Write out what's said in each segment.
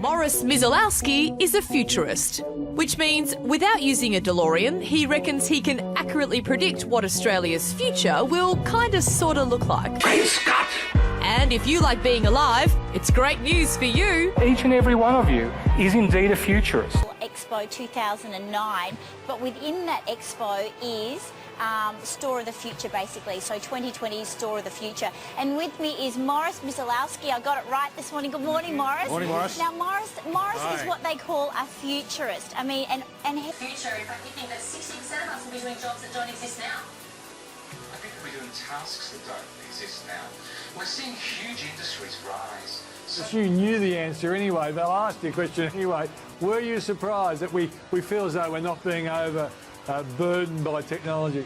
Morris Miselowski is a futurist, which means without using a DeLorean, he reckons he can accurately predict what Australia's future will sorta look like. Scott! And if you like being alive, it's great news for you. Each and every one of you is indeed a futurist. Expo 2009, but within that expo is Store of the Future, basically. So 2020 is Store of the Future. And with me is Morris Miselowski. I got it right this morning. Good morning, Morris. Morning, Morris. Now, Morris is what they call a futurist. I mean, and future, in fact, you think that 60% of us will be doing jobs that don't exist now? I think we're doing tasks that don't exist now. We're seeing huge industries rise. If you knew the answer anyway, they'll ask you a question anyway. Were you surprised that we feel as though we're not being burdened by technology?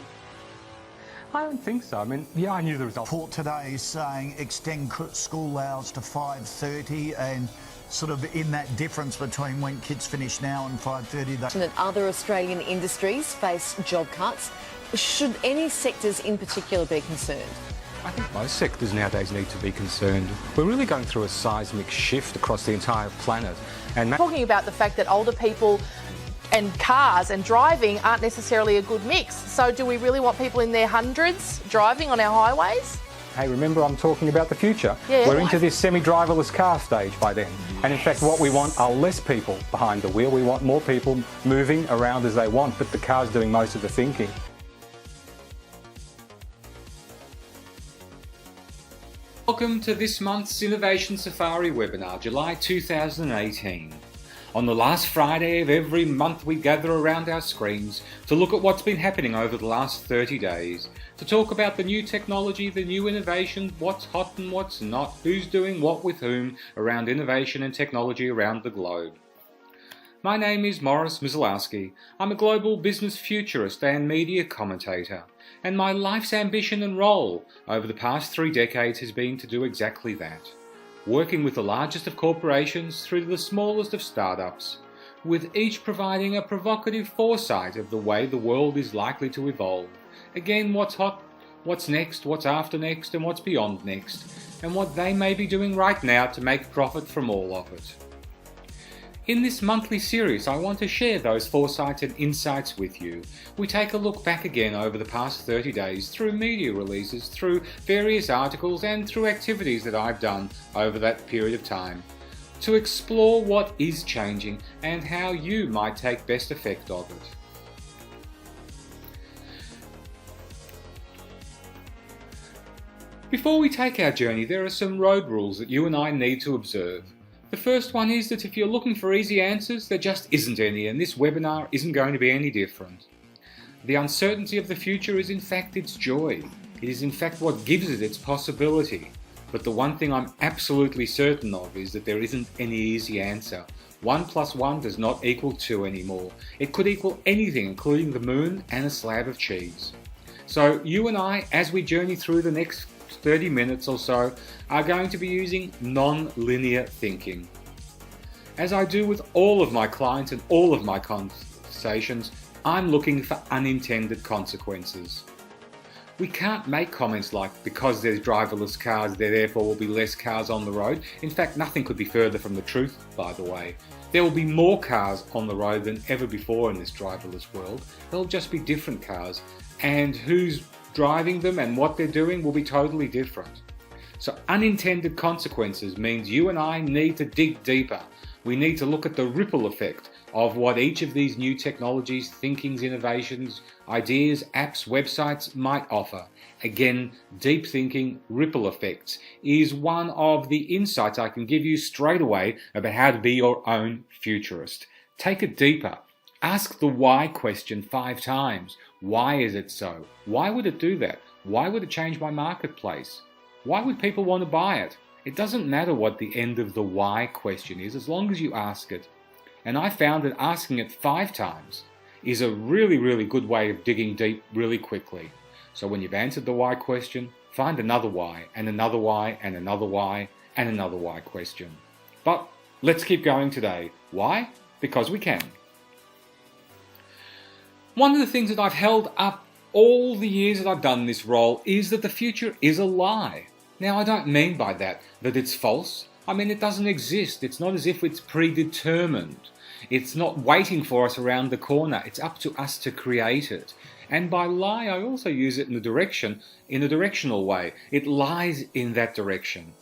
I don't think so. I mean, yeah, I knew the result. Report today is saying extend school hours to 5:30 and sort of in that difference between when kids finish now and 5:30. That other Australian industries face job cuts. Should any sectors in particular be concerned? I think most sectors nowadays need to be concerned. We're really going through a seismic shift across the entire planet. And talking about the fact that older people and cars and driving aren't necessarily a good mix. So do we really want people in their hundreds driving on our highways? hey, remember I'm talking about the future. Yeah. We're into this semi-driverless car stage by then. Yes. And in fact what we want are less people behind the wheel. We want more people moving around as they want, but the car's doing most of the thinking. Welcome to this month's Innovation Safari webinar, July 2018. On the last Friday of every month we gather around our screens to look at what's been happening over the last 30 days, to talk about the new technology, the new innovation, what's hot and what's not, who's doing what with whom around innovation and technology around the globe. My name is Morris Miselowski. I'm a global business futurist and media commentator, and my life's ambition and role over the past 3 decades has been to do exactly that. Working with the largest of corporations through to the smallest of startups, with each providing a provocative foresight of the way the world is likely to evolve. Again, what's hot, what's next, what's after next, and what's beyond next, and what they may be doing right now to make profit from all of it. In this monthly series, I want to share those foresights and insights with you. We take a look back again over the past 30 days through media releases, through various articles and through activities that I've done over that period of time, to explore what is changing and how you might take best effect of it. Before we take our journey, there are some road rules that you and I need to observe. The first one is that if you're looking for easy answers, there just isn't any, and this webinar isn't going to be any different. The uncertainty of the future is in fact its joy. It is in fact what gives it its possibility. But the one thing I'm absolutely certain of is that there isn't any easy answer. 1 + 1 does not equal 2 anymore. It could equal anything, including the moon and a slab of cheese. So you and I, as we journey through the next 30 minutes or so, are going to be using non-linear thinking. As I do with all of my clients and all of my conversations, I'm looking for unintended consequences. We can't make comments like, because there's driverless cars, there therefore will be less cars on the road. In fact, nothing could be further from the truth, by the way. There will be more cars on the road than ever before in this driverless world. There'll just be different cars, and who's driving them and what they're doing will be totally different. So unintended consequences means you and I need to dig deeper. We need to look at the ripple effect of what each of these new technologies, thinkings, innovations, ideas, apps, websites might offer. Again, deep thinking, ripple effects is one of the insights I can give you straight away about how to be your own futurist. Take it deeper. Ask the why question 5 times. Why is it so? Why would it do that? Why would it change my marketplace? Why would people want to buy it? It doesn't matter what the end of the why question is, as long as you ask it. And I found that asking it 5 times is a really, really good way of digging deep really quickly. So when you've answered the why question, find another why, and another why, and another why, and another why question. But let's keep going today. Why? Because we can. One of the things that I've held up all the years that I've done this role is that the future is a lie. Now, I don't mean by that it's false. I mean, it doesn't exist. It's not as if it's predetermined. It's not waiting for us around the corner. It's up to us to create it. And by lie, I also use it in a directional way. It lies in that direction.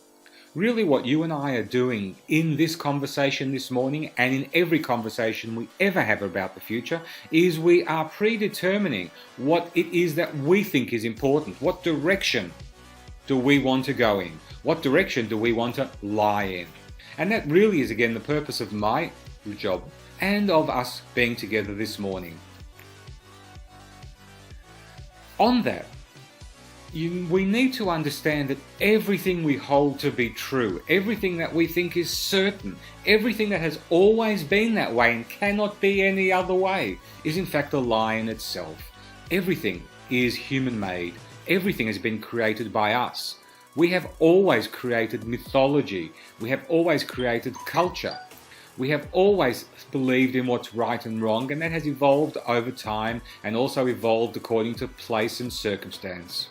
Really what you and I are doing in this conversation this morning and in every conversation we ever have about the future is we are predetermining what it is that we think is important. What direction do we want to go in? What direction do we want to lie in? And that really is again the purpose of my job and of us being together this morning. On that, we need to understand that everything we hold to be true, everything that we think is certain, everything that has always been that way and cannot be any other way, is in fact a lie in itself. Everything is human-made. Everything has been created by us. We have always created mythology. We have always created culture. We have always believed in what's right and wrong, and that has evolved over time and also evolved according to place and circumstance.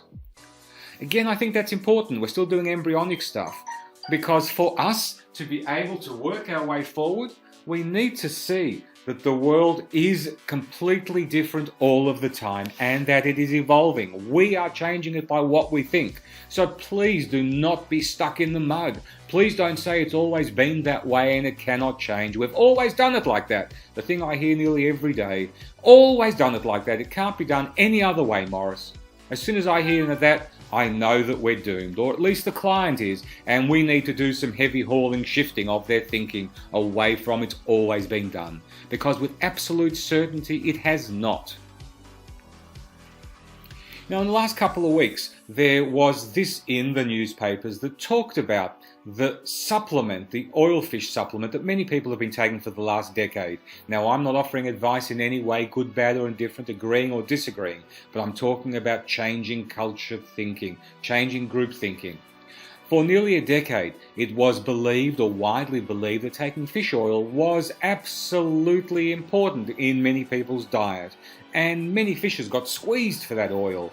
Again, I think that's important. We're still doing embryonic stuff because for us to be able to work our way forward, we need to see that the world is completely different all of the time and that it is evolving. We are changing it by what we think. So please do not be stuck in the mud. Please don't say it's always been that way and it cannot change. We've always done it like that. The thing I hear nearly every day, always done it like that. It can't be done any other way, Morris. As soon as I hear that, I know that we're doomed, or at least the client is, and we need to do some heavy hauling shifting of their thinking away from it's always been done. Because with absolute certainty, it has not. Now, in the last couple of weeks, there was this in the newspapers that talked about the supplement, the oilfish supplement that many people have been taking for the last decade. Now, I'm not offering advice in any way, good, bad or indifferent, agreeing or disagreeing, but I'm talking about changing culture thinking, changing group thinking. For nearly a decade, it was believed or widely believed that taking fish oil was absolutely important in many people's diet, and many fishers got squeezed for that oil.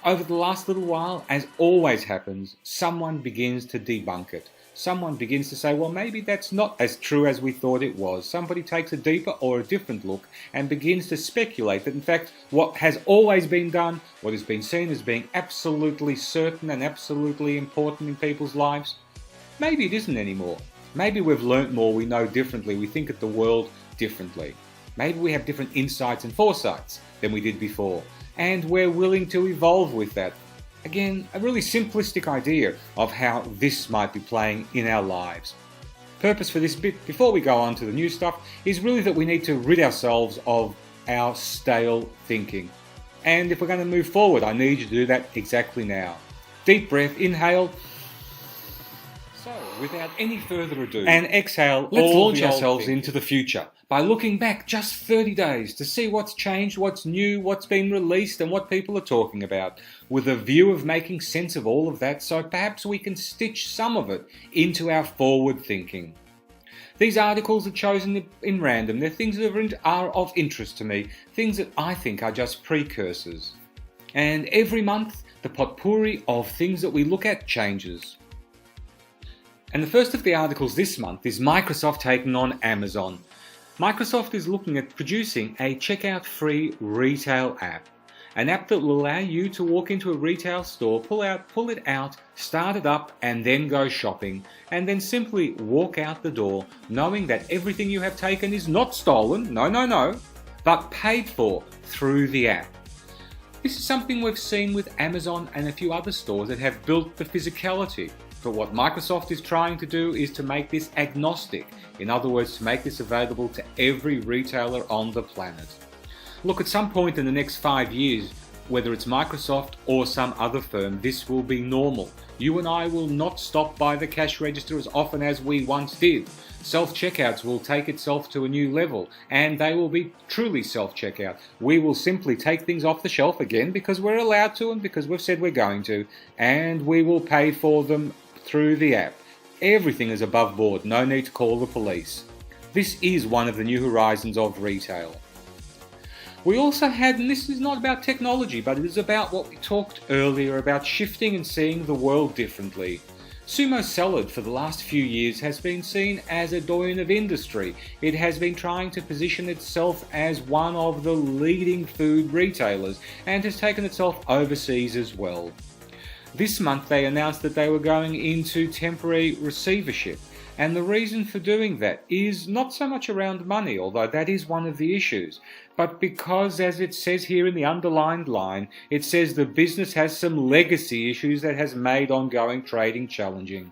Over the last little while, as always happens, someone begins to debunk it. Someone begins to say, well, maybe that's not as true as we thought it was. Somebody takes a deeper or a different look and begins to speculate that, in fact, what has always been done, what has been seen as being absolutely certain and absolutely important in people's lives, maybe it isn't anymore. Maybe we've learnt more, we know differently, we think of the world differently. Maybe we have different insights and foresights than we did before. And we're willing to evolve with that. Again, a really simplistic idea of how this might be playing in our lives. Purpose for this bit, before we go on to the new stuff, is really that we need to rid ourselves of our stale thinking. And if we're going to move forward, I need you to do that exactly now. Deep breath, inhale. So, without any further ado, and exhale, let's launch ourselves into the future by looking back just 30 days to see what's changed, what's new, what's been released and what people are talking about, with a view of making sense of all of that so perhaps we can stitch some of it into our forward thinking. These articles are chosen in random. They're things that are of interest to me, things that I think are just precursors. And every month, the potpourri of things that we look at changes. And the first of the articles this month is Microsoft taking on Amazon. Microsoft is looking at producing a checkout-free retail app. An app that will allow you to walk into a retail store, pull it out, start it up, and then go shopping. And then simply walk out the door, knowing that everything you have taken is not stolen, no, but paid for through the app. This is something we've seen with Amazon and a few other stores that have built the physicality. But what Microsoft is trying to do is to make this agnostic. In other words, to make this available to every retailer on the planet. Look, at some point in the next 5 years, whether it's Microsoft or some other firm, this will be normal. You and I will not stop by the cash register as often as we once did. Self-checkouts will take itself to a new level, and they will be truly self-checkout. We will simply take things off the shelf again because we're allowed to and because we've said we're going to, and we will pay for them through the app. Everything is above board, no need to call the police. This is one of the new horizons of retail. We also had, and this is not about technology, but it is about what we talked earlier about shifting and seeing the world differently. Sumo salad for the last few years has been seen as a doyen of industry. It has been trying to position itself as one of the leading food retailers and has taken itself overseas as well. This month they announced that they were going into temporary receivership, and the reason for doing that is not so much around money, although that is one of the issues, but because, as it says here in the underlined line, it says the business has some legacy issues that has made ongoing trading challenging.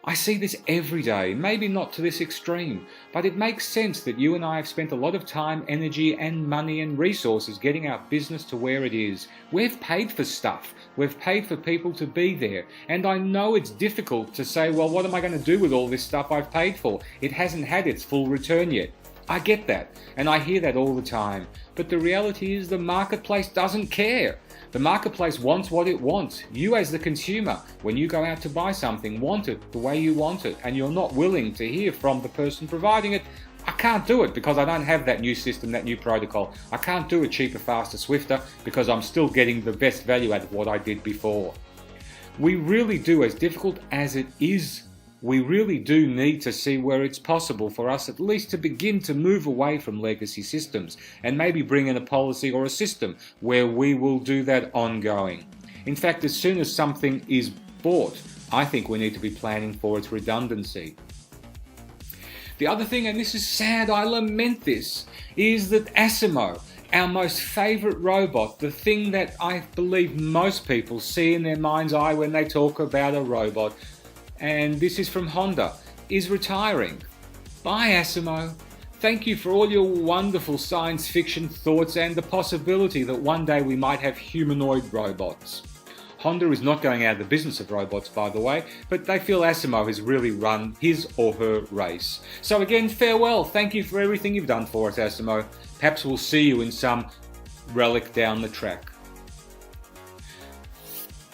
I see this every day, maybe not to this extreme, but it makes sense that you and I have spent a lot of time, energy and money and resources getting our business to where it is. We've paid for stuff, we've paid for people to be there, and I know it's difficult to say, well, what am I going to do with all this stuff I've paid for? It hasn't had its full return yet. I get that, and I hear that all the time, but the reality is the marketplace doesn't care. The marketplace wants what it wants. You as the consumer, when you go out to buy something, want it the way you want it, and you're not willing to hear from the person providing it, I can't do it because I don't have that new system, that new protocol. I can't do it cheaper, faster, swifter because I'm still getting the best value out of what I did before. We really do, as difficult as it is, we really do need to see where it's possible for us at least to begin to move away from legacy systems and maybe bring in a policy or a system where we will do that ongoing. In fact, as soon as something is bought, I think we need to be planning for its redundancy. The other thing, and this is sad, I lament this, is that Asimov, our most favourite robot, the thing that I believe most people see in their mind's eye when they talk about a robot, and this is from Honda, is retiring. Bye Asimov. Thank you for all your wonderful science fiction thoughts and the possibility that one day we might have humanoid robots. Honda is not going out of the business of robots, by the way, but they feel Asimov has really run his or her race. So again, farewell. Thank you for everything you've done for us, Asimov. Perhaps we'll see you in some relic down the track.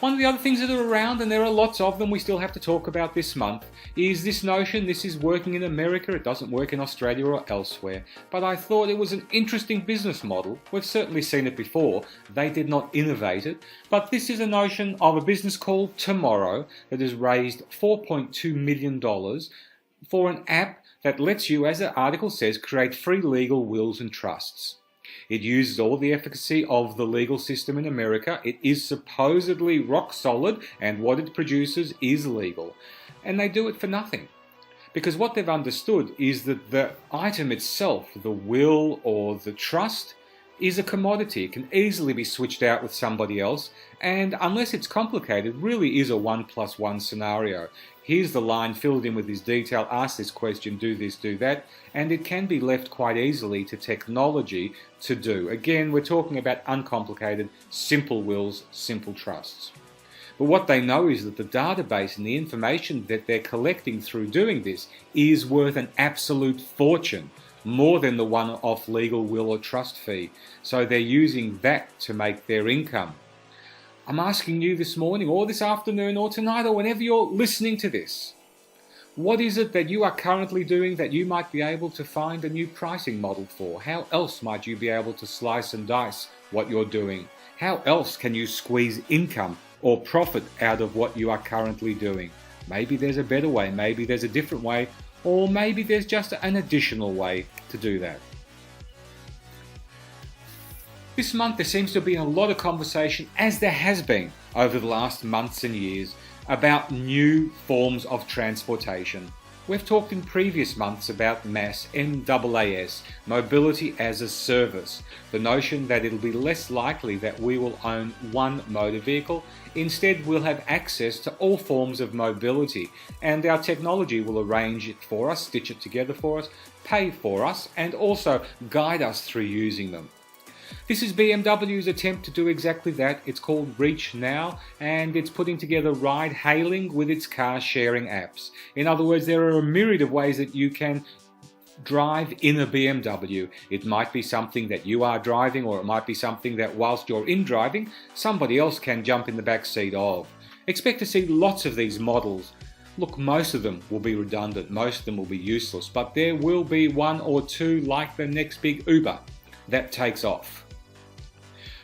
One of the other things that are around, and there are lots of them we still have to talk about this month, is this notion, this is working in America, it doesn't work in Australia or elsewhere, but I thought it was an interesting business model. We've certainly seen it before, they did not innovate it, but this is a notion of a business called Tomorrow that has raised $4.2 million for an app that lets you, as the article says, create free legal wills and trusts. It uses all the efficacy of the legal system in America. It is supposedly rock solid, and what it produces is legal. And they do it for nothing. Because what they've understood is that the item itself, the will or the trust, is a commodity. It can easily be switched out with somebody else, and unless it's complicated, really is a 1+1 scenario. Here's the line, fill it in with this detail, ask this question, do this, do that, and it can be left quite easily to technology to do. Again, we're talking about uncomplicated, simple wills, simple trusts. But what they know is that the database and the information that they're collecting through doing this is worth an absolute fortune, more than the one-off legal will or trust fee. So they're using that to make their income. I'm asking you this morning or this afternoon or tonight or whenever you're listening to this, what is it that you are currently doing that you might be able to find a new pricing model for? How else might you be able to slice and dice what you're doing? How else can you squeeze income or profit out of what you are currently doing? Maybe there's a better way, maybe there's a different way, or maybe there's just an additional way to do that. This month there seems to be a lot of conversation, as there has been over the last months and years, about new forms of transportation. We've talked in previous months about MAS, MAAS, mobility as a service, the notion that it'll be less likely that we will own one motor vehicle. Instead, we'll have access to all forms of mobility, and our technology will arrange it for us, stitch it together for us, pay for us, and also guide us through using them. This is BMW's attempt to do exactly that. It's called Reach Now, and it's putting together ride hailing with its car sharing apps. In other words, there are a myriad of ways that you can drive in a BMW. It might be something that you are driving, or it might be something that whilst you're in driving, somebody else can jump in the back seat of. Expect to see lots of these models. Look, most of them will be redundant, most of them will be useless, but there will be one or two like the next big Uber that takes off.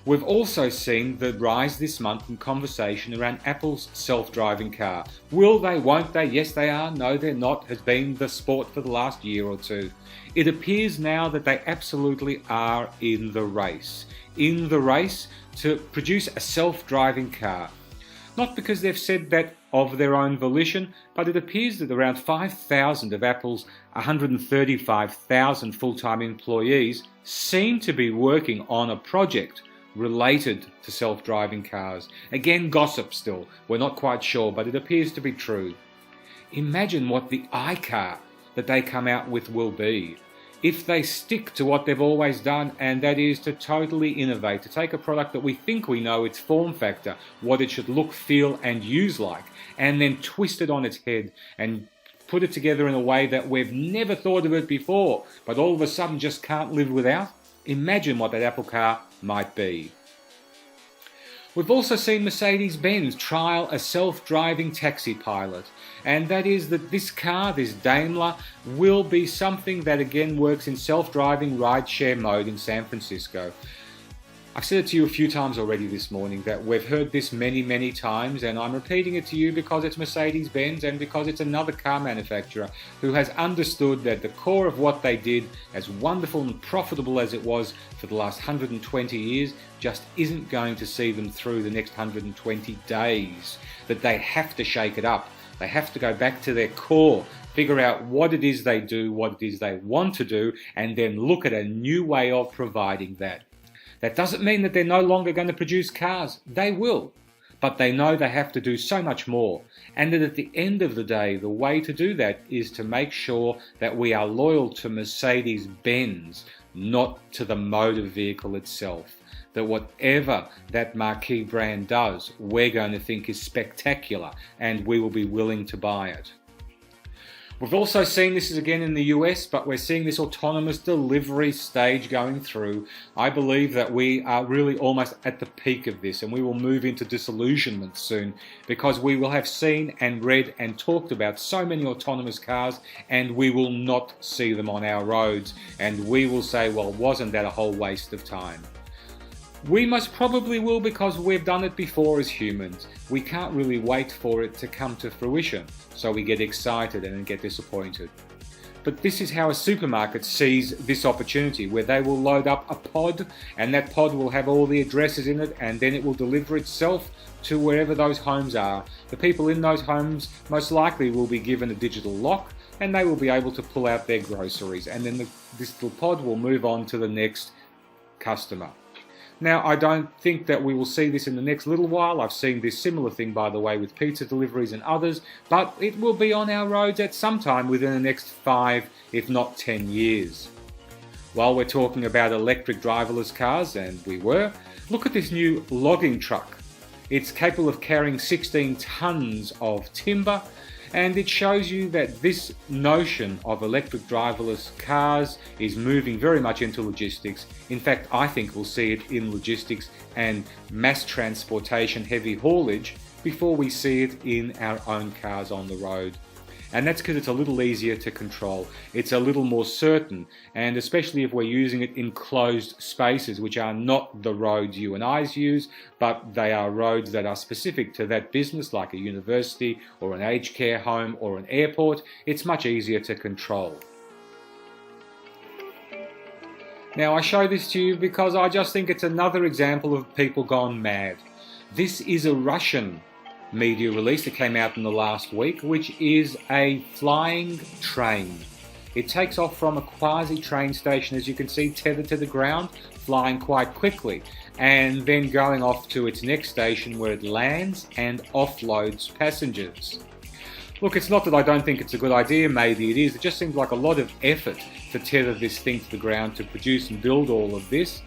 We've also seen the rise this month in conversation around Apple's self-driving car. Will they, won't they? Yes they are, no they're not, has been the sport for the last year or two. It appears now that they absolutely are in the race to produce a self-driving car. Not because they've said that of their own volition, but it appears that around 5,000 of Apple's 135,000 full-time employees seem to be working on a project related to self-driving cars. Again, gossip still, we're not quite sure, but it appears to be true. Imagine what the iCar that they come out with will be. If they stick to what they've always done, and that is to totally innovate, to take a product that we think we know its form factor, what it should look, feel and use like, and then twist it on its head and put it together in a way that we've never thought of it before, but all of a sudden just can't live without. Imagine what that Apple car might be. We've also seen Mercedes-Benz trial a self-driving taxi pilot, and that is that this car, this Daimler, will be something that again works in self-driving rideshare mode in San Francisco. I've said it to you a few times already this morning that we've heard this many times, and I'm repeating it to you because it's Mercedes-Benz and because it's another car manufacturer who has understood that the core of what they did, as wonderful and profitable as it was for the last 120 years, just isn't going to see them through the next 120 days. That they have to shake it up. They have to go back to their core, figure out what it is they do, what it is they want to do, and then look at a new way of providing that. That doesn't mean that they're no longer going to produce cars. They will. But they know they have to do so much more. And that at the end of the day, the way to do that is to make sure that we are loyal to Mercedes-Benz, not to the motor vehicle itself. That whatever that marquee brand does, we're going to think is spectacular and we will be willing to buy it. We've also seen this again in the US, but we're seeing this autonomous delivery stage going through. I believe that we are really almost at the peak of this, and we will move into disillusionment soon because we will have seen and read and talked about so many autonomous cars, and we will not see them on our roads, and we will say, well, wasn't that a whole waste of time? We most probably will because we've done it before as humans. We can't really wait for it to come to fruition, so we get excited and then get disappointed. But this is how a supermarket sees this opportunity, where they will load up a pod, and that pod will have all the addresses in it, and then it will deliver itself to wherever those homes are. The people in those homes most likely will be given a digital lock, and they will be able to pull out their groceries, and then this little pod will move on to the next customer. Now, I don't think that we will see this in the next little while. I've seen this similar thing, by the way, with pizza deliveries and others, but it will be on our roads at some time within the next 5, if not 10 years. While we're talking about electric driverless cars, and we were, look at this new logging truck. It's capable of carrying 16 tons of timber, and it shows you that this notion of electric driverless cars is moving very much into logistics. In fact, I think we'll see it in logistics and mass transportation, heavy haulage, before we see it in our own cars on the road. And that's because it's a little easier to control. It's a little more certain, and especially if we're using it in closed spaces, which are not the roads you and I use, but they are roads that are specific to that business, like a university or an aged care home or an airport. It's much easier to control. Now, I show this to you because I just think it's another example of people gone mad. This is a Russian media release that came out in the last week, which is a flying train. It takes off from a quasi train station, as you can see, tethered to the ground, flying quite quickly, and then going off to its next station where it lands and offloads passengers. Look, it's not that I don't think it's a good idea, maybe it is. It just seems like a lot of effort to tether this thing to the ground, to produce and build all of this.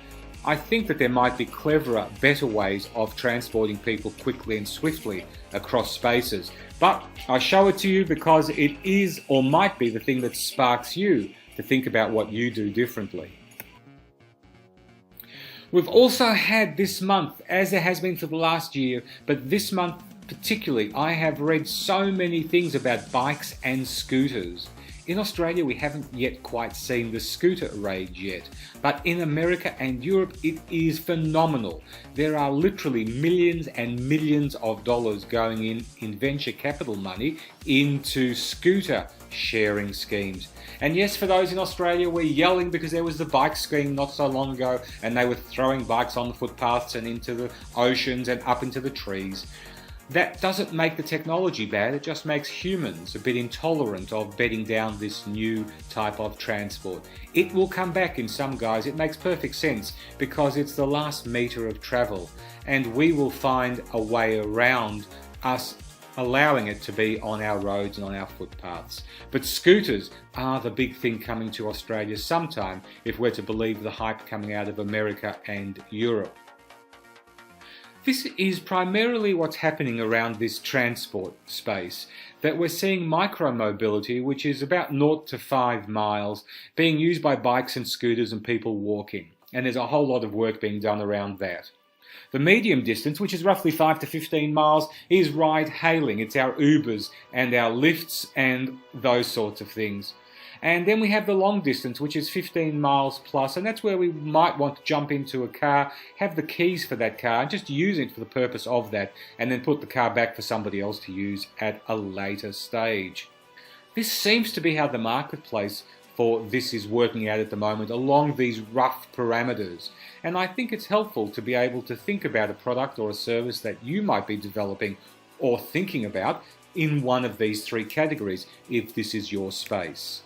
I think that there might be cleverer, better ways of transporting people quickly and swiftly across spaces. But I show it to you because it is or might be the thing that sparks you to think about what you do differently. We've also had this month, as there has been for the last year, but this month particularly, I have read so many things about bikes and scooters. In Australia, we haven't yet quite seen the scooter rage yet, but in America and Europe, it is phenomenal. There are literally millions and millions of dollars going in venture capital money into scooter sharing schemes. And yes, for those in Australia, we're yelling because there was the bike scheme not so long ago, and they were throwing bikes on the footpaths and into the oceans and up into the trees. That doesn't make the technology bad, it just makes humans a bit intolerant of bedding down this new type of transport. It will come back in some guys, it makes perfect sense because it's the last metre of travel, and we will find a way around us allowing it to be on our roads and on our footpaths. But scooters are the big thing coming to Australia sometime, if we're to believe the hype coming out of America and Europe. This is primarily what's happening around this transport space, that we're seeing micromobility, which is about 0 to 5 miles, being used by bikes and scooters and people walking. And there's a whole lot of work being done around that. The medium distance, which is roughly 5 to 15 miles, is ride-hailing. It's our Ubers and our Lyfts and those sorts of things. And then we have the long distance, which is 15 miles plus, and that's where we might want to jump into a car, have the keys for that car, and just use it for the purpose of that, and then put the car back for somebody else to use at a later stage. This seems to be how the marketplace for this is working out at the moment, along these rough parameters. And I think it's helpful to be able to think about a product or a service that you might be developing or thinking about in one of these three categories, if this is your space.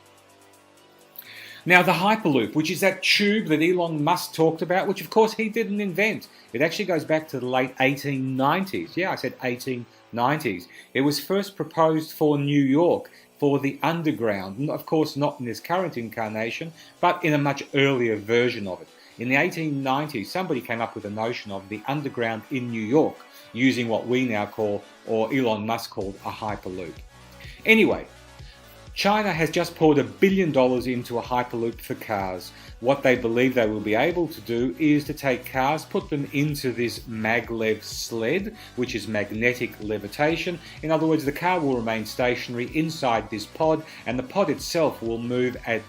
Now, the Hyperloop, which is that tube that Elon Musk talked about, which of course he didn't invent. It actually goes back to the late 1890s. Yeah, I said 1890s. It was first proposed for New York, for the underground. Of course, not in this current incarnation, but in a much earlier version of it. In the 1890s, somebody came up with the notion of the underground in New York, using what we now call, or Elon Musk called, a Hyperloop. Anyway, China has just poured $1 billion into a Hyperloop for cars. What they believe they will be able to do is to take cars, put them into this maglev sled, which is magnetic levitation. In other words, the car will remain stationary inside this pod, and the pod itself will move at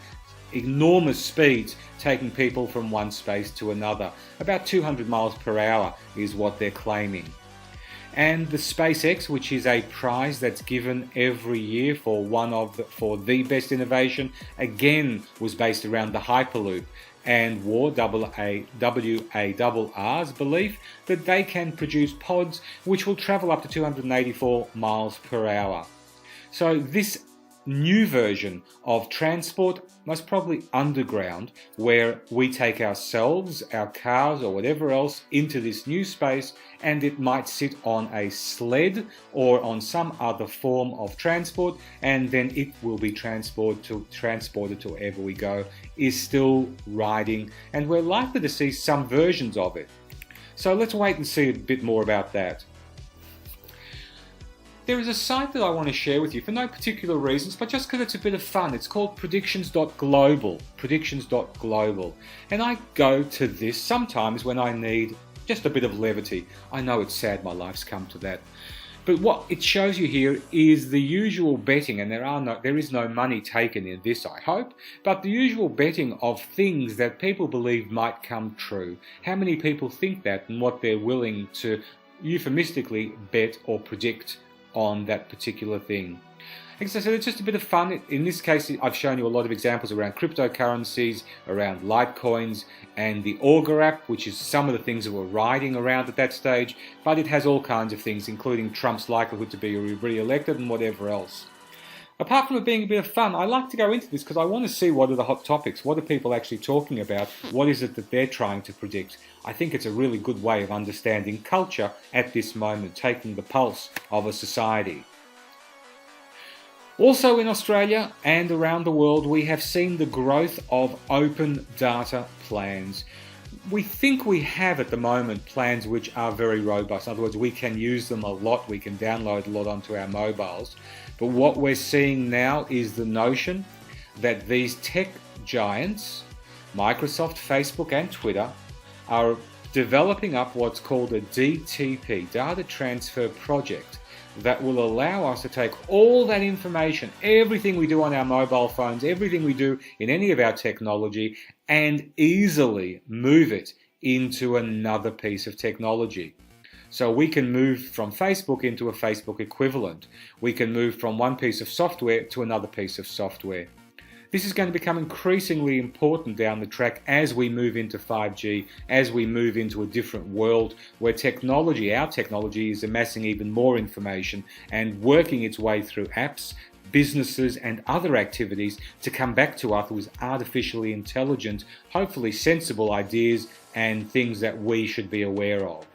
enormous speeds, taking people from one space to another. About 200 miles per hour is what they're claiming. And the SpaceX, which is a prize that's given every year for the best innovation, again was based around the Hyperloop, and WARR's belief that they can produce pods which will travel up to 284 miles per hour. So this new version of transport, most probably underground, where we take ourselves, our cars or whatever else into this new space, and it might sit on a sled or on some other form of transport, and then it will be transported to wherever we go, is still riding, and we're likely to see some versions of it. So let's wait and see a bit more about that. There is a site that I want to share with you for no particular reasons, but just because it's a bit of fun. It's called predictions.global, predictions.global. And I go to this sometimes when I need just a bit of levity. I know it's sad my life's come to that. But what it shows you here is the usual betting, and there is no money taken in this, I hope, but the usual betting of things that people believe might come true. How many people think that, and what they're willing to euphemistically bet or predict on that particular thing. As I said, it's just a bit of fun. In this case, I've shown you a lot of examples around cryptocurrencies, around Litecoins, and the Augur app, which is some of the things that were riding around at that stage, but it has all kinds of things, including Trump's likelihood to be re-elected and whatever else. Apart from it being a bit of fun, I like to go into this because I want to see what are the hot topics, what are people actually talking about, what is it that they're trying to predict. I think it's a really good way of understanding culture at this moment, taking the pulse of a society. Also in Australia and around the world, we have seen the growth of open data plans. We think we have at the moment plans which are very robust. In other words, we can use them a lot, we can download a lot onto our mobiles. But what we're seeing now is the notion that these tech giants, Microsoft, Facebook and Twitter, are developing up what's called a DTP, Data Transfer Project, that will allow us to take all that information, everything we do on our mobile phones, everything we do in any of our technology, and easily move it into another piece of technology. So we can move from Facebook into a Facebook equivalent. We can move from one piece of software to another piece of software. This is going to become increasingly important down the track as we move into 5G, as we move into a different world where technology, our technology, is amassing even more information and working its way through apps, businesses and other activities to come back to us with artificially intelligent, hopefully sensible ideas and things that we should be aware of.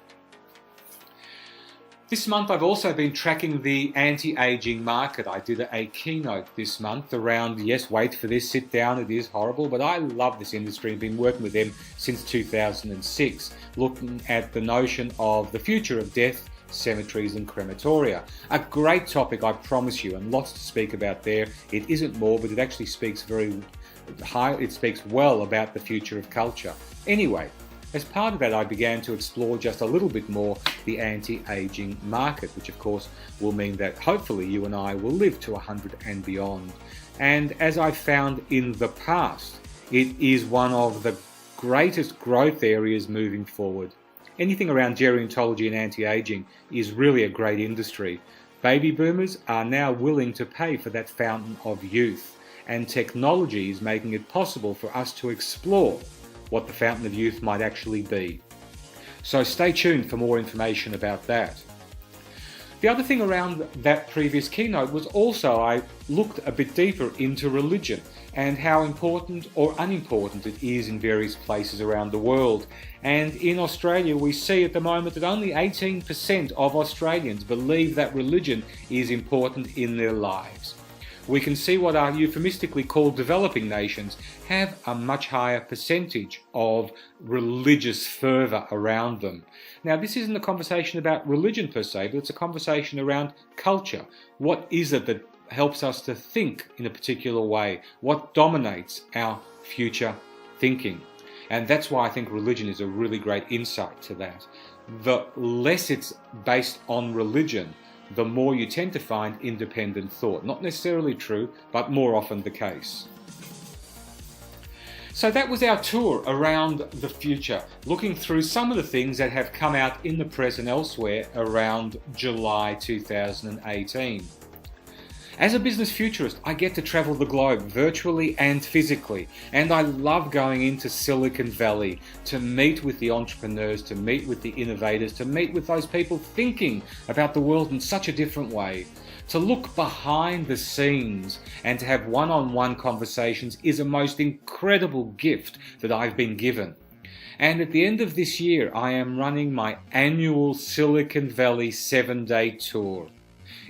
This month I've also been tracking the anti-aging market. I did a keynote this month around, yes, wait for this, sit down, it is horrible, but I love this industry and been working with them since 2006, looking at the notion of the future of death, cemeteries and crematoria. A great topic, I promise you, and lots to speak about there. It isn't more, but it actually speaks it speaks well about the future of culture. Anyway, as part of that, I began to explore just a little bit more the anti-aging market, which of course will mean that hopefully you and I will live to 100 and beyond. And as I've found in the past, it is one of the greatest growth areas moving forward. Anything around gerontology and anti-aging is really a great industry. Baby boomers are now willing to pay for that fountain of youth, and technology is making it possible for us to explore what the fountain of youth might actually be. So stay tuned for more information about that. The other thing around that previous keynote was also I looked a bit deeper into religion and how important or unimportant it is in various places around the world. And in Australia we see at the moment that only 18% of Australians believe that religion is important in their lives. We can see what are euphemistically called developing nations have a much higher percentage of religious fervour around them. Now, this isn't a conversation about religion per se, but it's a conversation around culture. What is it that helps us to think in a particular way? What dominates our future thinking? And that's why I think religion is a really great insight to that. The less it's based on religion, the more you tend to find independent thought. Not necessarily true, but more often the case. So that was our tour around the future, looking through some of the things that have come out in the press and elsewhere around July 2018. As a business futurist, I get to travel the globe virtually and physically, and I love going into Silicon Valley to meet with the entrepreneurs, to meet with the innovators, to meet with those people thinking about the world in such a different way. To look behind the scenes and to have one-on-one conversations is a most incredible gift that I've been given. And at the end of this year, I am running my annual Silicon Valley 7-day tour.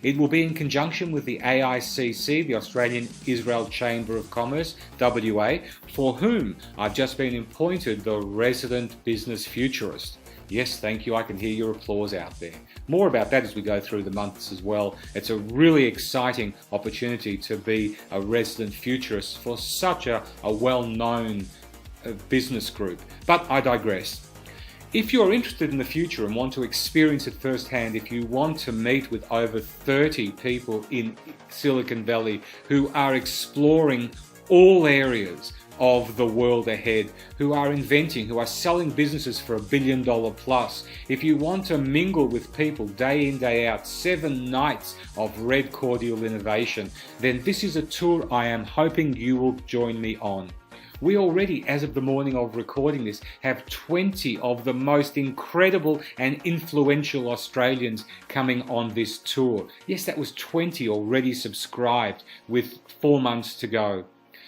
It will be in conjunction with the AICC, the Australian Israel Chamber of Commerce, WA, for whom I've just been appointed the resident business futurist. Yes, thank you, I can hear your applause out there. More about that as we go through the months as well. It's a really exciting opportunity to be a resident futurist for such a well-known business group. But I digress. If you're interested in the future and want to experience it firsthand, if you want to meet with over 30 people in Silicon Valley who are exploring all areas of the world ahead, who are inventing, who are selling businesses for $1 billion plus, if you want to mingle with people day in, day out, 7 nights of red cordial innovation, then this is a tour I am hoping you will join me on. We already, as of the morning of recording this, have 20 of the most incredible and influential Australians coming on this tour. Yes, that was 20 already subscribed with 4 months to go.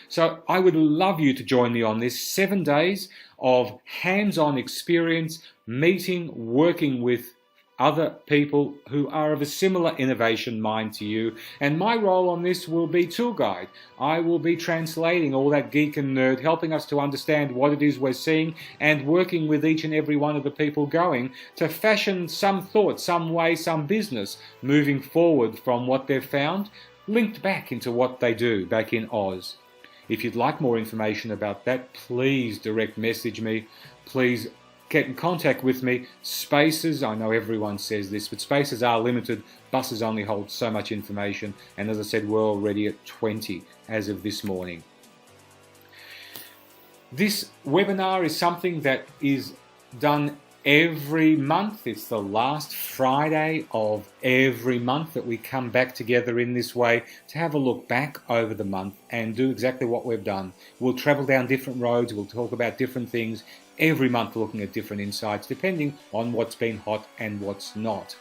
So I would love you to join me on this 7 days of hands-on experience, meeting, working with other people who are of a similar innovation mind to you, and my role on this will be tour guide. I will be translating all that geek and nerd, helping us to understand what it is we're seeing, and working with each and every one of the people going to fashion some thought, some way, some business moving forward from what they've found, linked back into what they do back in Oz. If you'd like more information about that, please direct message me. Please get in contact with me. Spaces, I know everyone says this, but spaces are limited. Buses only hold so much information, and as I said, we're already at 20 as of this morning. This webinar is something that is done every month. It's the last Friday of every month that we come back together in this way to have a look back over the month and do exactly what we've done. We'll travel down different roads, we'll talk about different things, every month looking at different insights depending on what's been hot and what's not.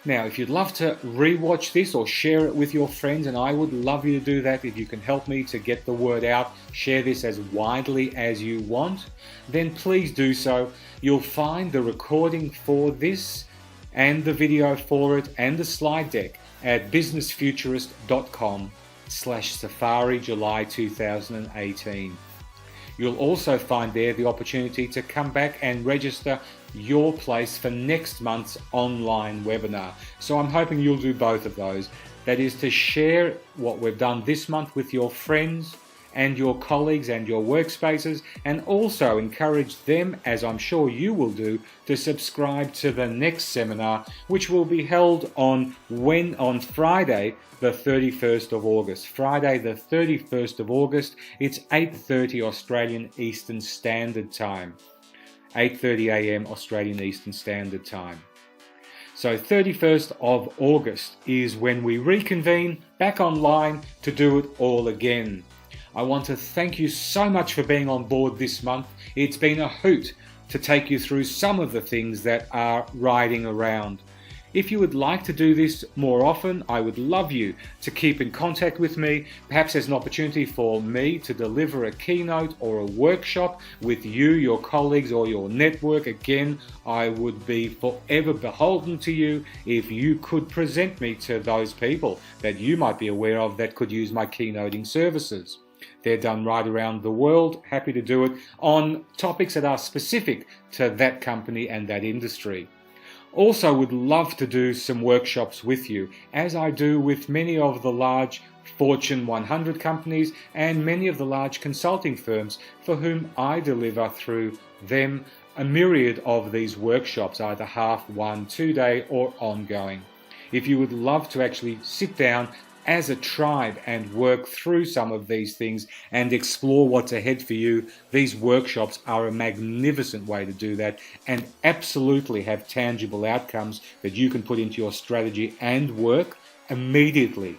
Now, if you'd love to rewatch this or share it with your friends, and I would love you to do that if you can help me to get the word out, share this as widely as you want, then please do so. You'll find the recording for this and the video for it and the slide deck at businessfuturist.com/Safari July 2018. You'll also find there the opportunity to come back and register your place for next month's online webinar. So I'm hoping you'll do both of those. That is to share what we've done this month with your friends and your colleagues and your workspaces, and also encourage them, as I'm sure you will do, to subscribe to the next seminar, which will be held on Friday the 31st of August. Friday the 31st of August, it's 8:30 Australian Eastern Standard Time. 8:30 a.m. Australian Eastern Standard Time. So 31st of August is when we reconvene back online to do it all again. I want to thank you so much for being on board this month. It's been a hoot to take you through some of the things that are riding around. If you would like to do this more often, I would love you to keep in contact with me. Perhaps there's an opportunity for me to deliver a keynote or a workshop with you, your colleagues, or your network. Again, I would be forever beholden to you if you could present me to those people that you might be aware of that could use my keynoting services. They're done right around the world. Happy to do it on topics that are specific to that company and that industry. Also would love to do some workshops with you, as I do with many of the large Fortune 100 companies and many of the large consulting firms for whom I deliver through them a myriad of these workshops, either half, 1, 2 day or ongoing. If you would love to actually sit down as a tribe and work through some of these things and explore what's ahead for you, these workshops are a magnificent way to do that and absolutely have tangible outcomes that you can put into your strategy and work immediately.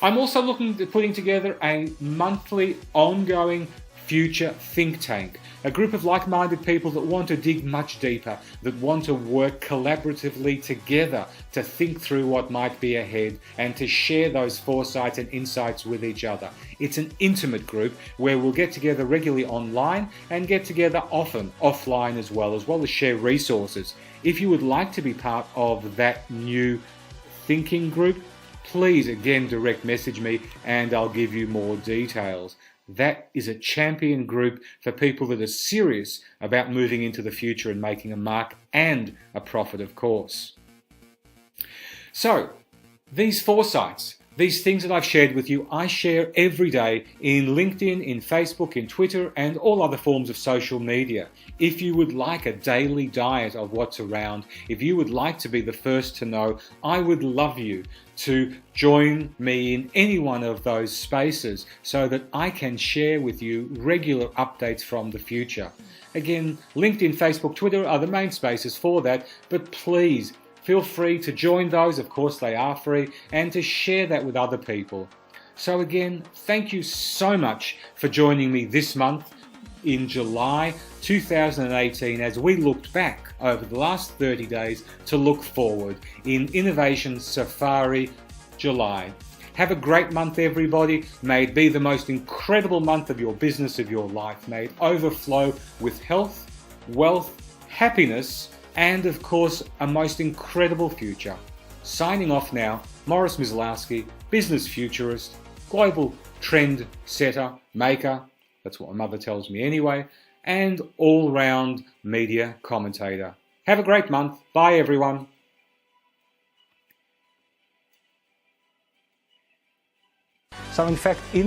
I'm also looking at putting together a monthly ongoing future think tank, a group of like-minded people that want to dig much deeper, that want to work collaboratively together to think through what might be ahead and to share those foresights and insights with each other. It's an intimate group where we'll get together regularly online and get together often offline as well as share resources. If you would like to be part of that new thinking group, please again direct message me and I'll give you more details. That is a champion group for people that are serious about moving into the future and making a mark and a profit, of course. So, these foresights, these things that I've shared with you, I share every day in LinkedIn, in Facebook, in Twitter, and all other forms of social media. If you would like a daily diet of what's around, if you would like to be the first to know, I would love you to join me in any one of those spaces so that I can share with you regular updates from the future. Again, LinkedIn, Facebook, Twitter are the main spaces for that, but please feel free to join those, of course they are free, and to share that with other people. So again, thank you so much for joining me this month in July 2018 as we looked back over the last 30 days to look forward in Innovation Safari July. Have a great month, everybody. May it be the most incredible month of your business, of your life. May it overflow with health, wealth, happiness, and of course, a most incredible future. Signing off now, Morris Miselowski, business futurist, global trend setter, maker, that's what my mother tells me anyway, and all-round media commentator. Have a great month. Bye, everyone. So in fact, in